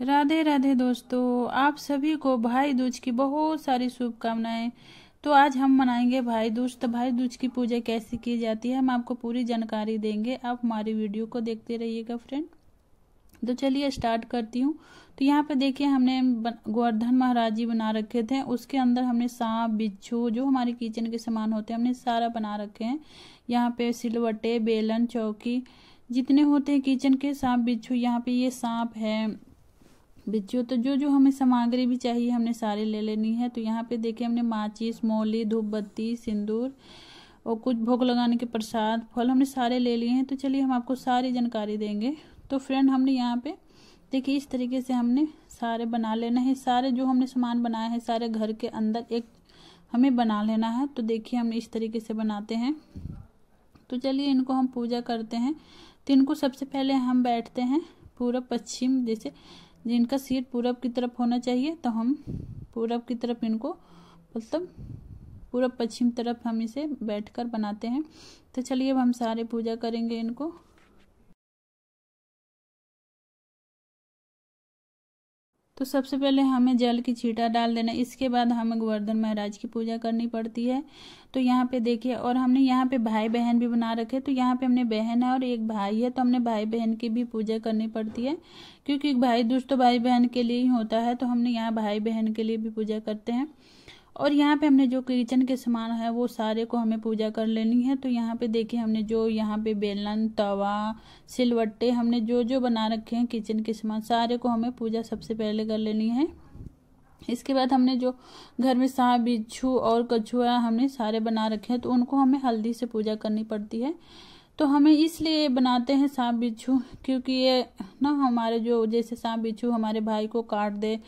राधे राधे दोस्तों, आप सभी को भाई दूज की बहुत सारी शुभकामनाएं। तो आज हम मनाएंगे भाई दूज। तो भाई दूज की पूजा कैसे की जाती है हम आपको पूरी जानकारी देंगे। आप हमारी वीडियो को देखते रहिएगा फ्रेंड। तो चलिए स्टार्ट करती हूँ। तो यहाँ पे देखिए हमने गोवर्धन महाराज जी बना रखे थे। उसके अंदर हमने सांप बिच्छू जो हमारे किचन के सामान होते हैं हमने सारा बना रखे हैं। यहाँ पे सिलवट्टे बेलन चौकी जितने होते हैं किचन के सांप बिच्छू। यहाँ पे ये सांप है बिच्छू। तो जो जो हमें सामग्री भी चाहिए हमने सारे ले लेनी है। तो यहाँ पे देखिए हमने माचिस मौली धूप बत्ती सिंदूर और कुछ भोग लगाने के प्रसाद फल हमने सारे ले लिए हैं। तो चलिए हम आपको सारी जानकारी देंगे। तो फ्रेंड हमने यहाँ पे देखिए इस तरीके से हमने सारे बना लेना है। सारे जो हमने सामान बनाए हैं सारे घर के अंदर एक हमें बना लेना है। तो देखिए हमने इस तरीके से बनाते हैं। तो चलिए इनको हम पूजा करते हैं। तो इनको सबसे पहले हम बैठते हैं पूरब पश्चिम, जैसे जिनका सीट पूरब की तरफ होना चाहिए तो हम पूरब की तरफ इनको मतलब पूरब पश्चिम तरफ हम इसे बैठकर बनाते हैं। तो चलिए अब हम सारे पूजा करेंगे इनको। तो सबसे पहले हमें जल की छींटा डाल देना। इसके बाद हमें गोवर्धन महाराज की पूजा करनी पड़ती है। तो यहाँ पे देखिए और हमने यहाँ पे भाई बहन भी बना रखे। तो यहाँ पे हमने बहन है और एक भाई है तो हमने भाई बहन की भी पूजा करनी पड़ती है, क्योंकि भाई दूज तो भाई बहन के लिए ही होता है। तो हमने यहाँ भाई बहन के लिए भी पूजा करते हैं। और यहाँ पे हमने जो किचन के सामान है वो सारे को हमें पूजा कर लेनी है। तो यहाँ पे देखिए हमने जो यहाँ पे बेलन तवा सिलवट्टे हमने जो जो बना रखे हैं किचन के सामान सारे को हमें पूजा सबसे पहले कर लेनी है। इसके बाद हमने जो घर में सांप बिच्छू और कछुआ हमने सारे बना रखे हैं तो उनको हमें हल्दी से पूजा करनी पड़ती है। तो हमें इसलिए बनाते हैं सांप बिच्छू, क्योंकि ये ना हमारे जो जैसे सांप बिच्छू हमारे भाई को काट दे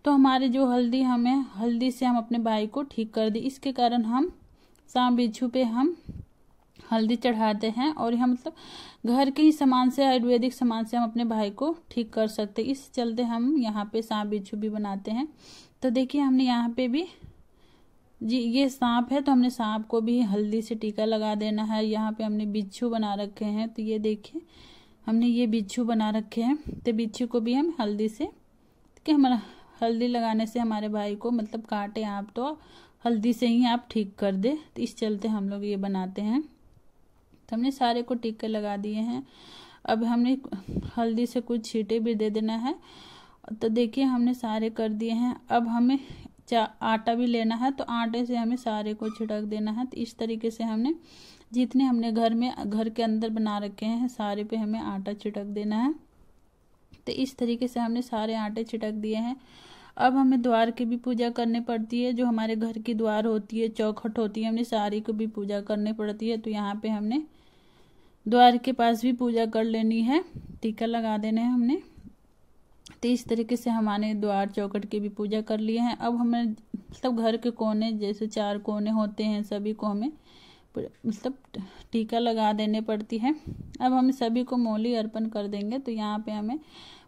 तो हमारे जो हल्दी से हम अपने भाई को ठीक कर दे। इसके कारण हम सांप बिच्छू पे हम हल्दी चढ़ाते हैं। और हम मतलब घर के ही सामान से आयुर्वेदिक सामान से हम अपने भाई को ठीक कर सकते हैं। इस चलते हम यहाँ पे सांप बिच्छू भी बनाते हैं। तो देखिए हमने यहाँ पे भी जी ये सांप है तो हमने सांप को भी हल्दी से टीका लगा देना है। यहाँ पे हमने बिच्छू बना रखे हैं। तो ये देखिए हमने ये बिच्छू बना रखे हैं। तो बिच्छू को भी हम हल्दी से कि हमारा हल्दी लगाने से हमारे भाई को मतलब काटे आप तो हल्दी से ही आप ठीक कर दे। तो इस चलते हम लोग ये बनाते हैं। तो हमने सारे को टीके लगा दिए हैं। अब हमने हल्दी से कुछ छींटे भी दे देना है। तो देखिए हमने सारे कर दिए हैं। अब हमें आटा भी लेना है तो आटे से हमें सारे को छिड़क देना है। तो इस तरीके से हमने जितने हमने घर के अंदर बना रखे हैं सारे पे हमें आटा छिड़क देना है। तो इस तरीके से हमने सारे आटे छिड़क दिए हैं। अब हमें द्वार की भी पूजा करनी पड़ती है। जो हमारे घर की द्वार होती है चौखट होती है हमने सारी को भी पूजा करनी पड़ती है। तो यहाँ पे हमने द्वार के पास भी पूजा कर लेनी है, टीका लगा देना है हमने। तो इस तरीके से हमारे द्वार चौखट की भी पूजा कर लिए हैं। अब हमें मतलब घर के कोने जैसे 4 कोने होते हैं सभी को हमें मतलब टीका लगा देने पड़ती है। अब हम सभी को मौली अर्पण कर देंगे। तो यहाँ पे हमें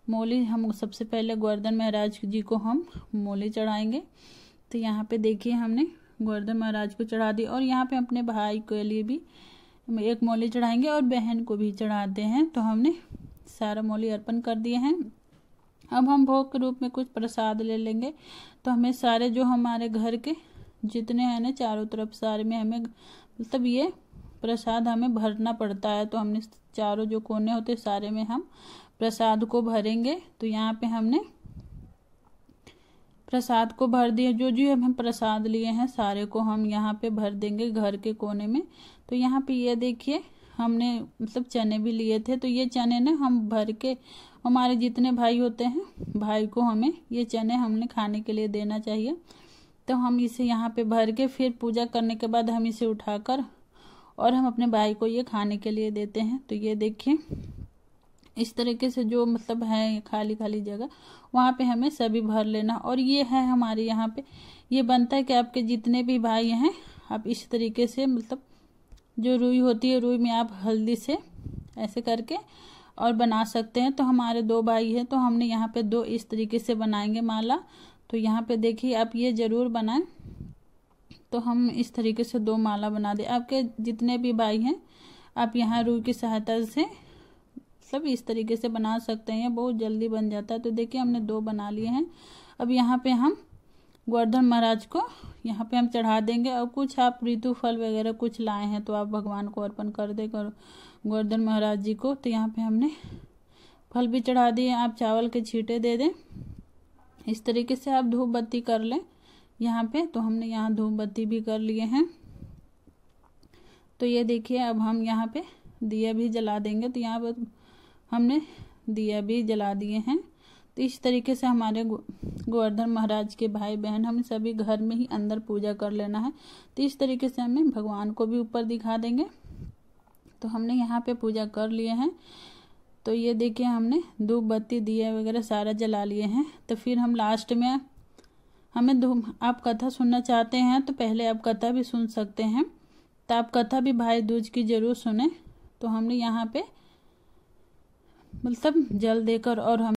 मौली हम सबसे पहले गोवर्धन महाराज जी को हम मौली चढ़ाएंगे। तो यहाँ पे देखिए हमने गोवर्धन महाराज को चढ़ा दी और यहाँ पे अपने भाई के लिए भी एक मौली चढ़ाएंगे और बहन को भी चढ़ाते हैं। तो हमने सारा मौली अर्पण कर दिए हैं। अब हम भोग के रूप में कुछ प्रसाद ले लेंगे। तो हमें सारे जो हमारे घर के जितने हैं ना चारों तरफ सारे में हमें मतलब ये प्रसाद हमें भरना पड़ता है। तो हमने चारों जो कोने होते सारे में हम प्रसाद को भरेंगे। तो यहाँ पे हमने प्रसाद को भर दिए। जो जो हम प्रसाद लिए हैं सारे को हम यहाँ पे भर देंगे घर के कोने में। तो यहाँ पे ये देखिए हमने मतलब चने भी लिए थे। तो ये चने ना हम भर के हमारे जितने भाई होते हैं भाई को हमें ये चने हमने खाने के लिए देना चाहिए। तो हम इसे यहाँ पे भर के फिर पूजा करने के बाद हम इसे उठाकर और हम अपने भाई को ये खाने के लिए देते हैं। तो ये देखिए इस तरीके से जो मतलब है खाली खाली जगह वहाँ पे हमें सभी भर लेना। और ये है हमारे यहाँ पे ये बनता है कि आपके जितने भी भाई हैं आप इस तरीके से मतलब जो रुई होती है रुई में आप हल्दी से ऐसे करके और बना सकते हैं। तो हमारे 2 भाई हैं तो हमने यहाँ पे 2 इस तरीके से बनाएंगे माला। तो यहाँ पे देखिए आप ये जरूर बनाएं। तो हम इस तरीके से 2 माला बना दे। आपके जितने भी भाई हैं आप यहाँ रुई की सहायता से मतलब इस तरीके से बना सकते हैं, बहुत जल्दी बन जाता है। तो देखिए हमने 2 बना लिए हैं। अब यहाँ पे हम गोवर्धन महाराज को यहाँ पे हम चढ़ा देंगे। और कुछ आप ऋतु फल वगैरह कुछ लाए हैं तो आप भगवान को अर्पण कर दे गोवर्धन महाराज जी को। तो यहाँ पे हमने फल भी चढ़ा दिए। आप चावल के छींटे दे दें, इस तरीके से आप धूप बत्ती कर लें यहाँ पे। तो हमने यहाँ धूप बत्ती भी कर लिए हैं। तो ये देखिए अब हम यहाँ पे दिया भी जला देंगे। तो यहाँ पर हमने दिया भी जला दिए हैं। तो इस तरीके से हमारे गोवर्धन महाराज के भाई बहन हमें सभी घर में ही अंदर पूजा कर लेना है। तो इस तरीके से हमें भगवान को भी ऊपर दिखा देंगे। तो हमने यहाँ पे पूजा कर लिए हैं। तो ये देखिए हमने धूप बत्ती दिया वगैरह सारा जला लिए हैं। तो फिर हम लास्ट में हमें आप कथा सुनना चाहते हैं तो पहले आप कथा भी सुन सकते हैं। तो आप कथा भी भाई दूज की जरूर सुने। तो हमने यहाँ पे मतलब जल देकर और हम